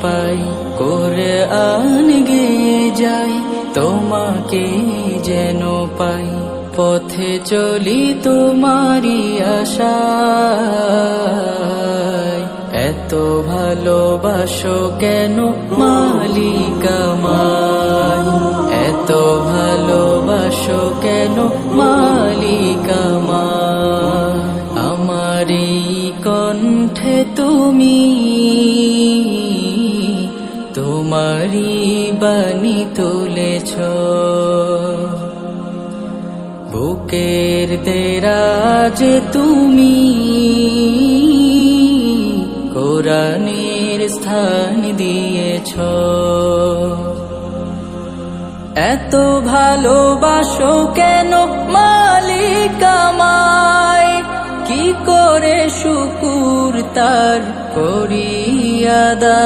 পাই, কোরআন গেয়ে যাই, তোমাকে যেন পাই। পথে চলি তোমারই আশায়, এত ভালোবাসো কেন মালিক আমায়, এত ভালোবাসো কেন মালিক আমায়। আমারই কণ্ঠে তুমি তোমারই বাণী তুলেছ, বুকের দেরাজে তুমি কোরআনের স্থান দিয়েছ। এত ভালোবাসো কেন মালিক আমায়, কি করে শুকুর তার করি আদায়।